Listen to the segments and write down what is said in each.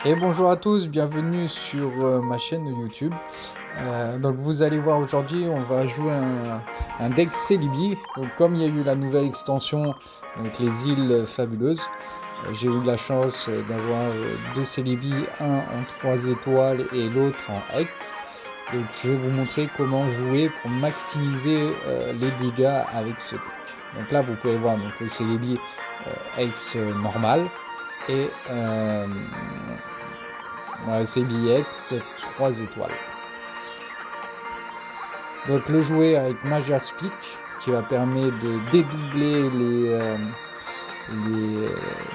Et bonjour à tous, bienvenue sur ma chaîne YouTube. Donc vous allez voir aujourd'hui, on va jouer un deck Celebi. Donc comme il y a eu la nouvelle extension, donc les îles fabuleuses, j'ai eu la chance d'avoir deux Celebi, un en 3 étoiles et l'autre en X. Donc je vais vous montrer comment jouer pour maximiser les dégâts avec ce deck. Donc là vous pouvez voir donc, le Celebi X normal et CBX 3 étoiles. Donc le jouer avec Maja's Peak qui va permettre de dédoubler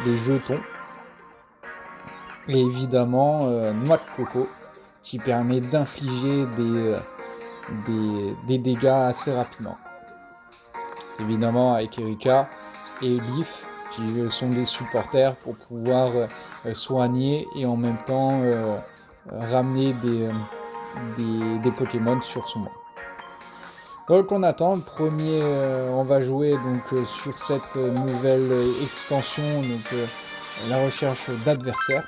les jetons. Et évidemment Noix de Coco qui permet d'infliger des dégâts assez rapidement. Évidemment avec Erika et Leaf qui sont des supporters pour pouvoir soigner et en même temps ramener des Pokémon sur son banc. Donc on attend, le premier on va jouer donc sur cette nouvelle extension, donc la recherche d'adversaires.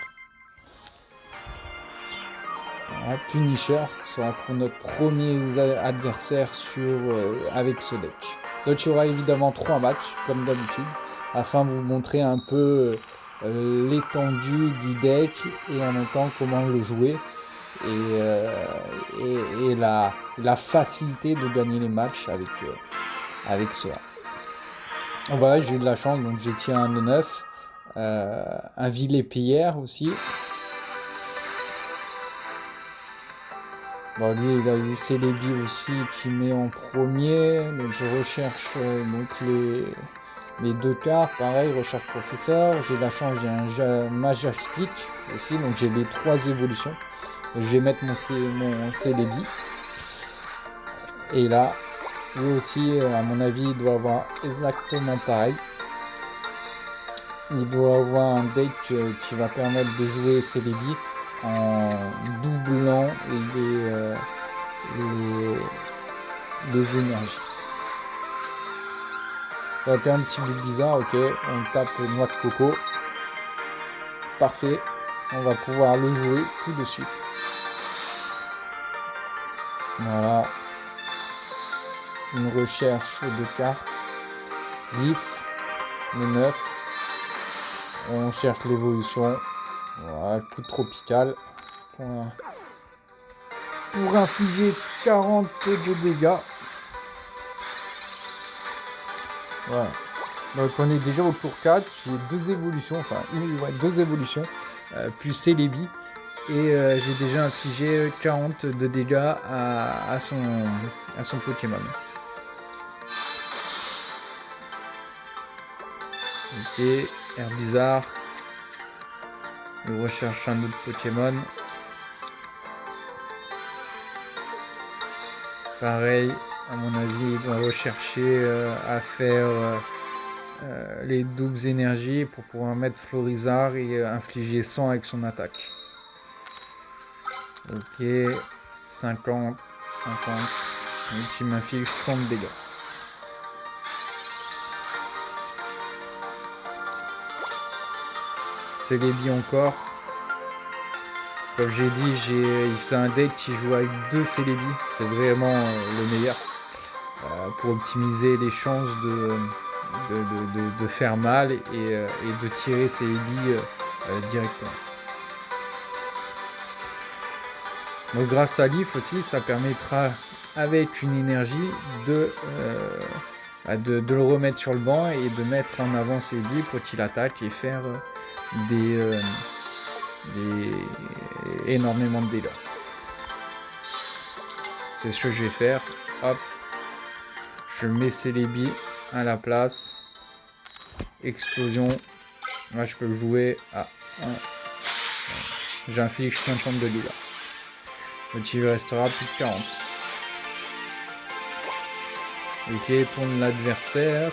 Voilà, Punisher sera pour notre premier adversaire avec ce deck. Donc il y aura évidemment 3 matchs comme d'habitude afin de vous montrer un peu l'étendue du deck et en même temps comment le jouer et la facilité de gagner les matchs avec cela. Voilà, j'ai eu de la chance, donc j'ai tiré un 9, un Villet Pierre aussi. Bon, lui, il a eu Celebi aussi qui met en premier. Donc, je recherche donc les deux cartes. Pareil, recherche professeur. J'ai la chance, j'ai un Maja's Peak aussi. Donc, j'ai les 3 évolutions. Je vais mettre mon Celebi. Et là, lui aussi, à mon avis, il doit avoir exactement pareil. Il doit avoir un deck qui va permettre de jouer Celebi en doublant les énergies. Ça va faire un petit but bizarre, ok, on tape Noix de Coco. Parfait, on va pouvoir le jouer tout de suite. Voilà. Une recherche de cartes. Leaf, le 9. On cherche l'évolution. Voilà, coup tropical. Pour infliger 40 de dégâts. Voilà. Donc on est déjà au tour 4, j'ai 2 évolutions, enfin 2 évolutions, plus Celebi, et j'ai déjà infligé 40 de dégâts à son Pokémon. Ok, Herbizarre, il recherche un autre Pokémon. Pareil, à mon avis, il doit rechercher à faire les doubles énergies pour pouvoir mettre Florizarre et infliger 100 avec son attaque. Ok, 50, 50, et qui m'inflige 100 de dégâts. Celebi encore. Comme j'ai dit, c'est un deck qui joue avec 2 Celebi. C'est vraiment le meilleur pour optimiser les chances de faire mal et de tirer Celebi directement. Donc grâce à Leaf aussi, ça permettra avec une énergie de le remettre sur le banc et de mettre en avant Celebi pour qu'il attaque et faire énormément de dégâts. C'est ce que je vais faire. Hop, je mets Celebi à la place. Explosion. Là, je peux le jouer à 1. J'inflige 50 de dégâts. Donc il restera plus de 40. Ok, tourne l'adversaire.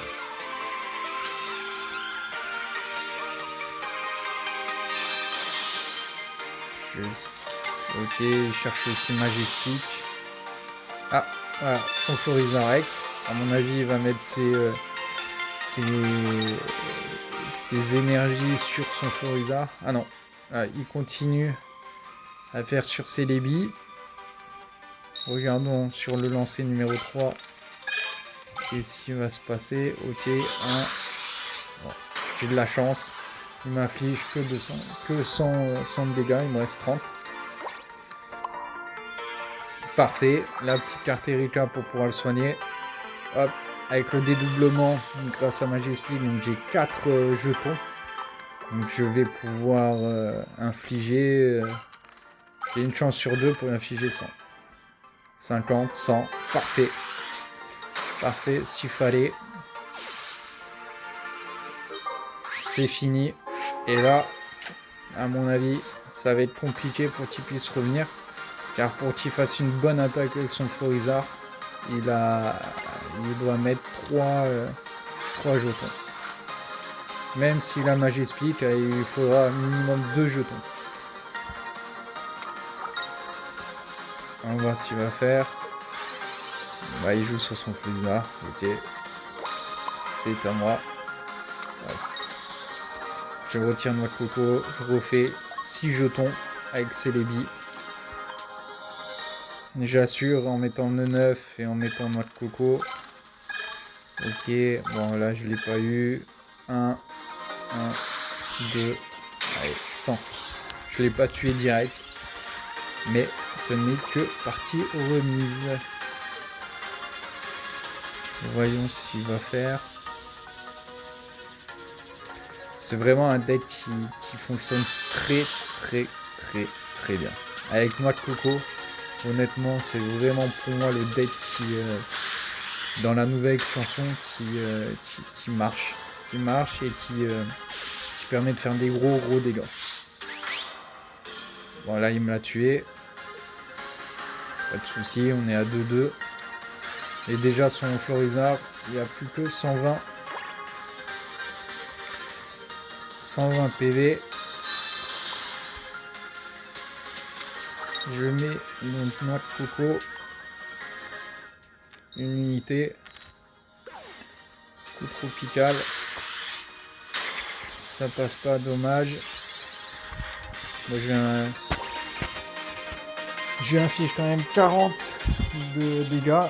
Ok, il cherche aussi Majestic. Ah, voilà, son Florizarre X. À mon avis, il va mettre ses énergies sur son Florizarre. Ah non, Ah, il continue à faire sur ses débits. Regardons sur le lancer numéro 3. Qu'est-ce qui va se passer? Ok, 1. Bon, j'ai de la chance. Il m'inflige que 100 de dégâts. Il me reste 30. Parfait. La petite carte Erika pour pouvoir le soigner. Hop. Avec le dédoublement grâce à Magie Speed, donc j'ai 4 jetons. Donc je vais pouvoir infliger... j'ai une chance sur 2 pour infliger 100. 50, 100. Parfait. Parfait, s'il fallait. C'est fini. Et là, à mon avis, ça va être compliqué pour qu'il puisse revenir. Car pour qu'il fasse une bonne attaque avec son Florizard, il doit mettre 3 jetons. Même s'il a Magie Speak, il faudra minimum 2 jetons. On va voir ce qu'il va faire. Bah, il joue sur son Florizard. Ok. C'est à moi. Ouais. Je retire noix de coco. Je refais 6 jetons avec Celebi. J'assure en mettant nœud 9 et en mettant noix de coco. Ok, bon là je l'ai pas eu. 1, 2, allez, 100. Je l'ai pas tué direct. Mais ce n'est que partie remise. Voyons ce qu'il va faire. C'est vraiment un deck qui fonctionne très bien. Avec noix de coco, honnêtement c'est vraiment pour moi le deck qui... dans la nouvelle extension qui marche. Qui marche et qui permet de faire des gros dégâts. Bon là il me l'a tué. Pas de souci, on est à 2-2. Et déjà son Florizard, il n'y a plus que 120 PV. Je mets une noix de coco. Une unité. Coup tropical. Ça passe pas, dommage. Moi je lui inflige quand même 40 de dégâts.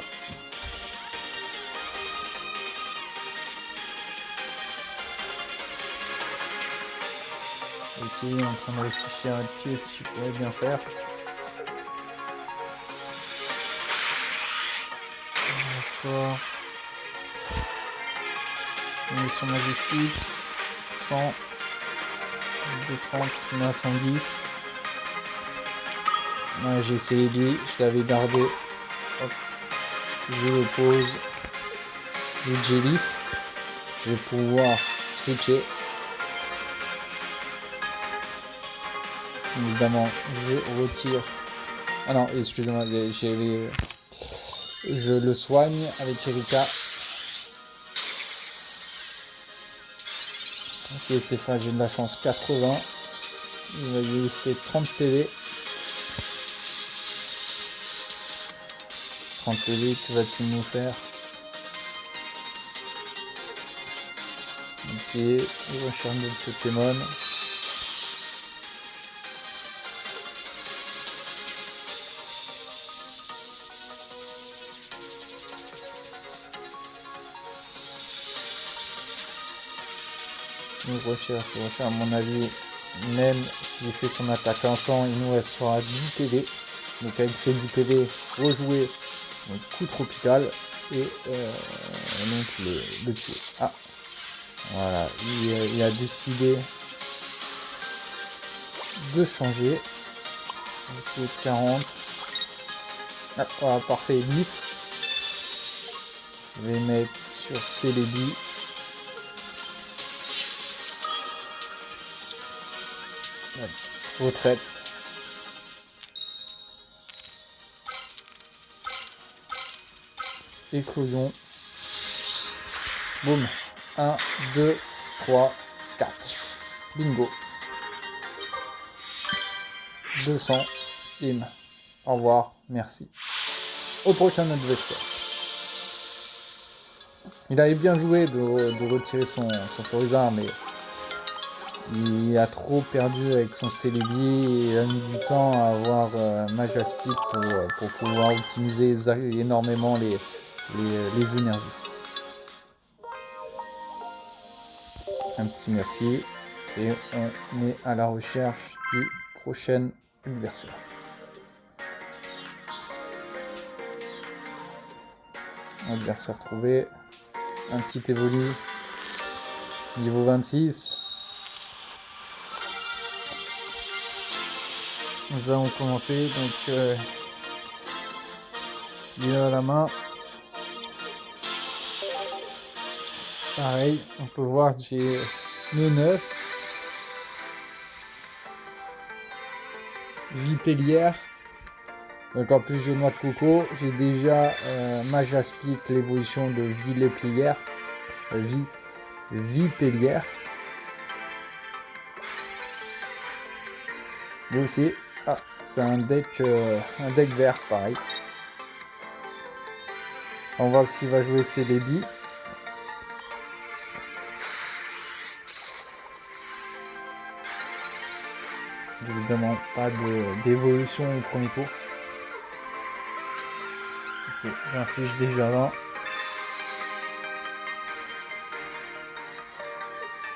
Ok, en train de réfléchir à qu'est-ce qu'il pourrait bien faire. D'accord. On est sur Magie Speed. 100. 230, on est à 110. Ouais, j'ai essayé lui, je l'avais gardé. Hop. Je le pose. Je J-Leaf. Je vais pouvoir switcher. Évidemment, je retire. Ah non, excusez-moi, je le soigne avec Erika. Ok, c'est fait, j'ai de la chance 80. Il va y rester 30 PV. 30 PV, que va-t-il nous faire? Ok, il recherche d'autres Pokémon. Il recherche, à mon avis, même s'il fait son attaque en 100, il nous restera 10 PV. Donc avec ces 10 PV, rejouer donc coup tropical et donc le tuer. Ah, voilà, il a décidé de changer. Ok, 40. Ah, voilà, parfait, Leaf. Je vais mettre sur Celebi. Retraite. Éclosion. Boum. 1, 2, 3, 4. Bingo. 200. Bim. Au revoir. Merci. Au prochain adversaire. Il avait bien joué de retirer son Florizard, mais Il a trop perdu avec son Celebi et il a mis du temps à avoir Majaspic pour pouvoir optimiser énormément les énergies. Un petit merci et on est à la recherche du prochain adversaire. Adversaire trouvé. Un petit évolu. Niveau 26. Nous allons commencer. Donc, il a la main. Pareil, on peut voir que j'ai le 9. Vipellière. Donc en plus j'ai noix de coco. J'ai déjà Majaspic, l'évolution de Vipellière. Vipellière. Mais aussi, c'est un deck vert pareil. On va voir s'il va jouer Celebi. Évidemment pas d'évolution au premier tour. Ok, j'inflige déjà là.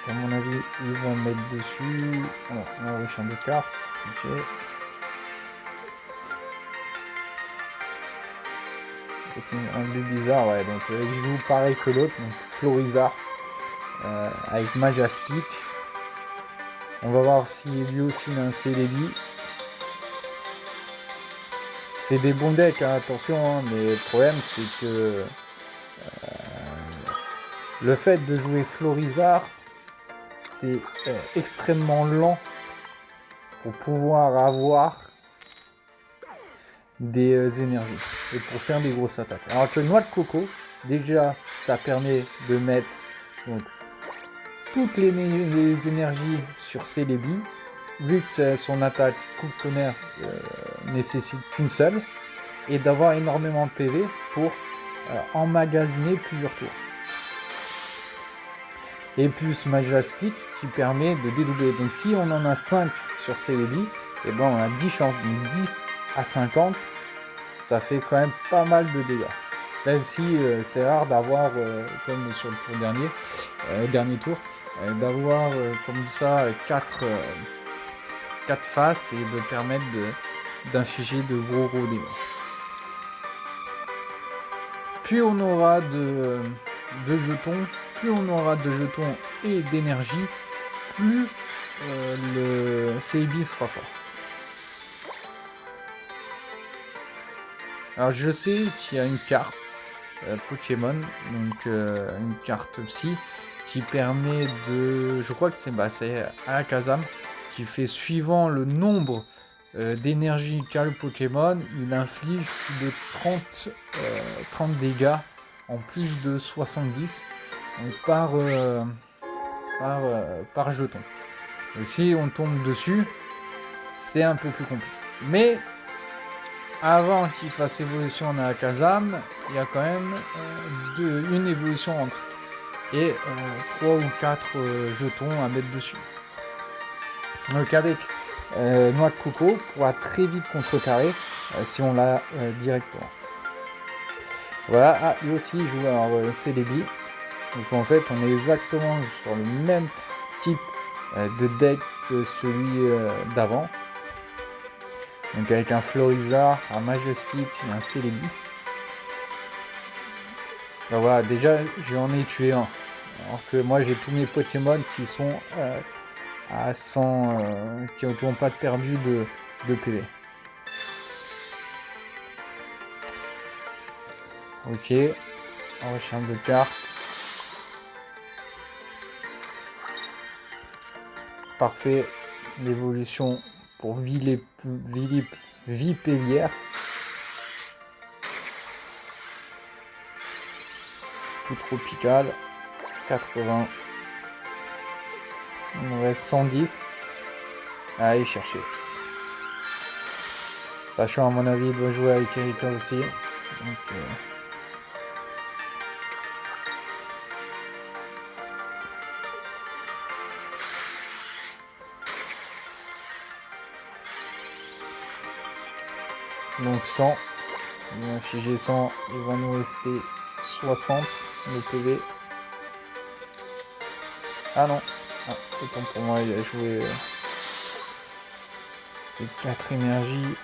À mon avis, il va mettre dessus. Alors, on a champ de cartes. Ok. Un but bizarre, ouais. Donc, il joue pareil que l'autre. Donc, Florizard avec Majaspic. On va voir si lui aussi il a un Celebi. C'est des bons decks, hein, attention, hein, mais le problème c'est que le fait de jouer Florizard, c'est extrêmement lent pour pouvoir avoir des énergies et pour faire des grosses attaques. Alors que noix de coco, déjà ça permet de mettre donc, toutes les énergies sur Celebi, vu que son attaque coup de tonnerre nécessite qu'une seule, et d'avoir énormément de PV pour emmagasiner plusieurs tours. Et plus Majaspic qui permet de dédoubler. Donc si on en a 5 sur Celebi, et ben on a 10 chances. Donc 10 à 50, ça fait quand même pas mal de dégâts. Même si c'est rare d'avoir, comme sur le tour dernier tour, d'avoir comme ça 4 faces et de permettre d'infliger de gros dégâts. Plus on aura de jetons, plus on aura de jetons et d'énergie, plus le Celebi sera fort. Alors je sais qu'il y a une carte Pokémon, donc une carte psy, qui permet de... Je crois que c'est Alakazam, qui fait suivant le nombre d'énergie qu'a le Pokémon, il inflige plus de 30 dégâts en plus de 70 donc par jeton. Et si on tombe dessus, c'est un peu plus compliqué. Mais avant qu'il fasse évolution en Alakazam, il y a quand même une évolution entre et 3 ou 4 jetons à mettre dessus. Donc avec noix de coco, on pourra très vite contrecarrer si on l'a directement. Voilà, lui aussi il joue alors Celebi. Donc en fait on est exactement sur le même type de deck que celui d'avant. Donc avec un Florizard, un Majaspic et un Celebi. Ben voilà, déjà j'en ai tué un. Alors que moi j'ai tous mes Pokémon qui sont à 100, qui n'ont pas perdu de PV. Ok, on recharge de cartes. Parfait, l'évolution pour Vipellière. Tout tropical, 80. Il nous reste 110. Allez chercher. Sachant à mon avis, il doit jouer avec Erika aussi. Donc, Donc 100. Si j'ai 100, il va nous rester 60 de PV. Ah non. Ah, autant pour moi, il a joué ses 4 énergies.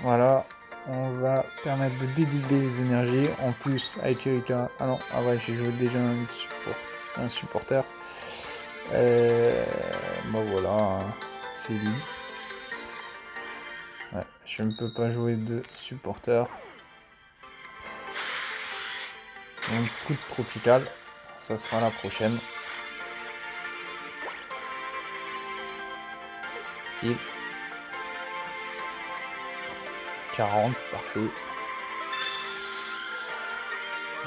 Voilà. On va permettre de dédoubler les énergies. En plus, avec Erika... Ah non, ah ouais, j'ai joué déjà un supporter. Bon voilà, hein, c'est lui. Ouais, je ne peux pas jouer de supporter. Donc coup de tropical, ça sera la prochaine. Pile. 40, parfait.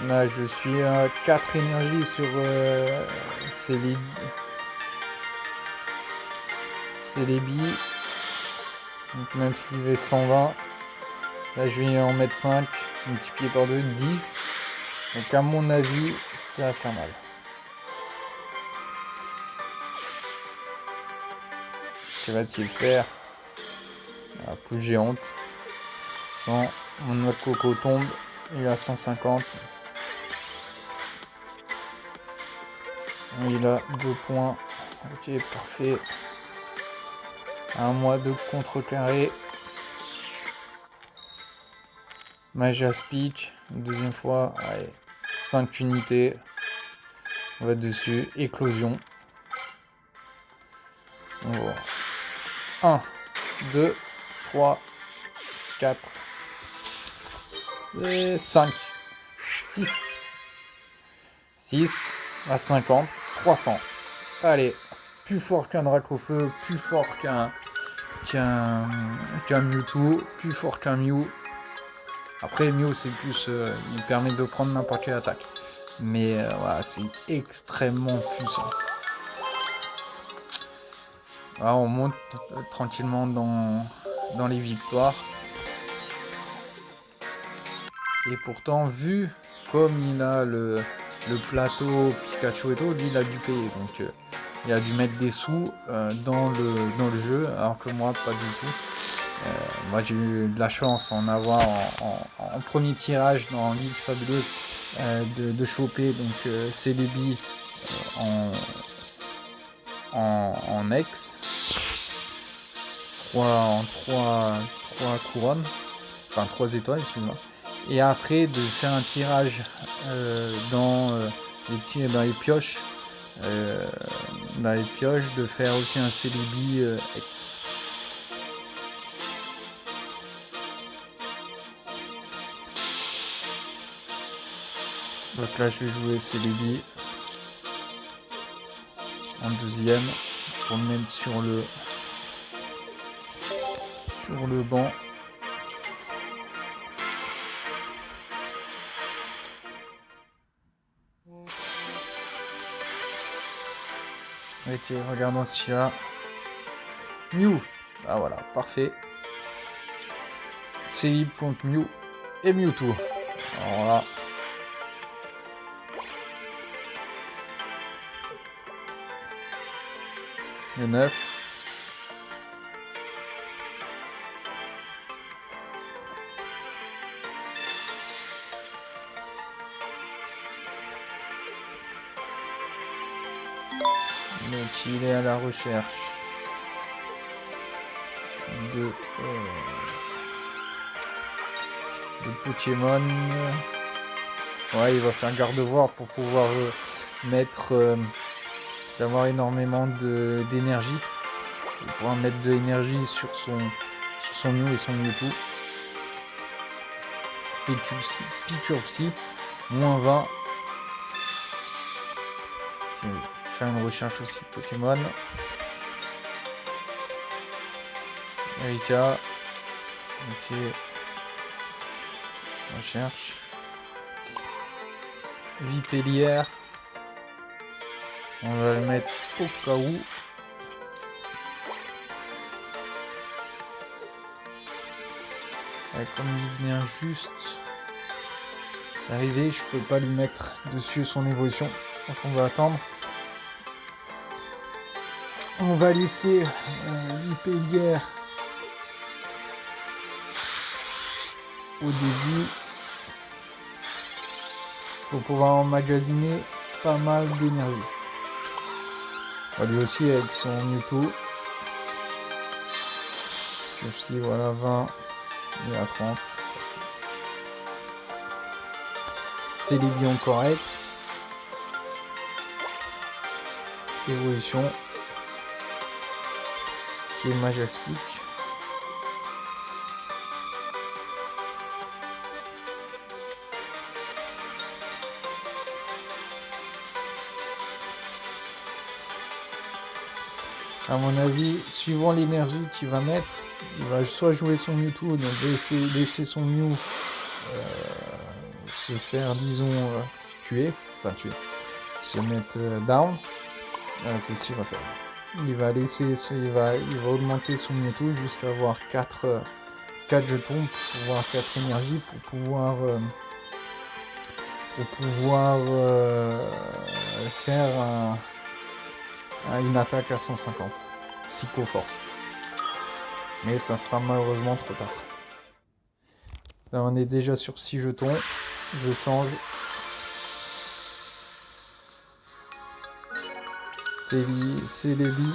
Là je suis à 4 énergies sur Célébi. Donc même s'il fait 120, là je vais en mettre 5, multiplié par 2, 10. Donc à mon avis, ça va faire mal. Que va-t-il faire? La pousse géante. Sans mon noix de coco tombe, il a 150. Il a 2 points. Ok, parfait. Un mois de contrecarré. Magia Speech. Deuxième fois. Allez. 5 unités. On va dessus. Éclosion. On va voir. 1, 2, 3, 4, et 5. 6 à 50. 300. Allez. Plus fort qu'un Dracofeu. Plus fort qu'un Mewtwo, plus fort qu'un Mew. Après Mew c'est plus, il permet de prendre n'importe quelle attaque. Mais voilà, c'est extrêmement puissant. Voilà, on monte tranquillement dans les victoires. Et pourtant, vu comme il a le plateau Pikachu et tout, lui il a dû payer. Donc il a dû mettre des sous dans le jeu, alors que moi pas du tout. Moi j'ai eu de la chance en avoir en premier tirage dans Ligue Fabuleuse de choper donc Celebi en ex 3 couronnes, enfin 3 étoiles, excuse-moi. Et après de faire un tirage dans les pioches, de faire aussi un Celebi ex. Donc là je vais jouer Celebi en deuxième pour me mettre sur le banc. Ok, regardons s'il y a Mew. Ah voilà, parfait. Célib contre Mew et Mewtwo. Alors là. Le 9. Donc il est à la recherche de Pokémon. Ouais, il va faire garde-voir pour pouvoir mettre d'avoir énormément d'énergie. Il va pouvoir mettre de l'énergie sur son Mew et son Mewtwo. Picurpsy, moins 20. Okay. Faire une recherche aussi Pokémon. Erika. Ok. Recherche. Vipellière. On va le mettre au cas où. Et comme il vient juste d'arriver, je peux pas lui mettre dessus son évolution. Donc on va attendre. On va laisser l'hyperière au début pour pouvoir emmagasiner pas mal d'énergie. Lui aussi avec son Mewtwo. Aussi voilà 20 et à 30. C'est les bions corrects. Évolution. Qui est Majaspic. À mon avis, suivant l'énergie qu'il va mettre, il va soit jouer son Mewtwo, donc laisser son Mew se faire, disons, tuer, se mettre down. C'est ce qu'il va faire. Il va augmenter son Mewtwo jusqu'à avoir 4 jetons pour pouvoir 4 énergies pour pouvoir faire une attaque à 150 Psycho Force. Mais ça sera malheureusement trop tard. Là on est déjà sur 6 jetons. Je change. C'est Lévi.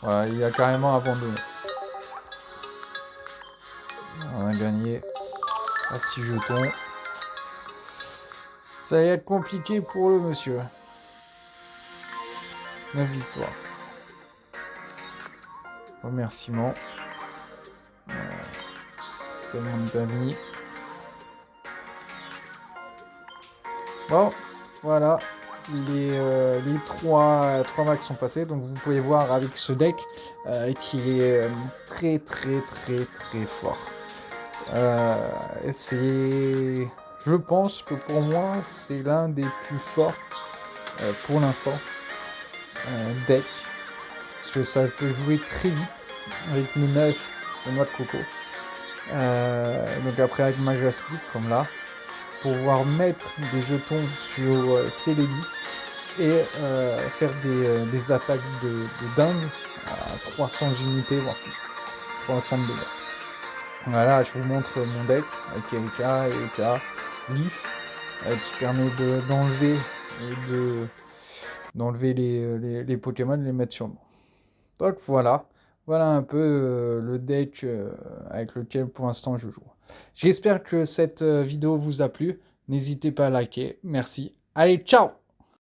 Voilà, il a carrément abandonné. On a gagné à 6 jetons. Ça va être compliqué pour le monsieur. 9 victoires. Remerciements. Tellement d'amis. Bon, voilà. Les 3 max sont passés. Donc vous pouvez voir avec ce deck qui est très fort. Je pense que pour moi, c'est l'un des plus forts pour l'instant. Deck. Parce que ça peut jouer très vite avec le 9 de noix de coco. Donc après avec Majaspic comme là. Pouvoir mettre des jetons sur Celebi et faire des attaques de dingue à 300 unités voire plus. 300 de dégâts. Voilà, je vous montre mon deck avec Erika, Leaf qui permet d'enlever les Pokémon et les mettre sur le banc. Donc voilà un peu le deck avec lequel pour l'instant je joue. J'espère que cette vidéo vous a plu. N'hésitez pas à liker. Merci. Allez, ciao!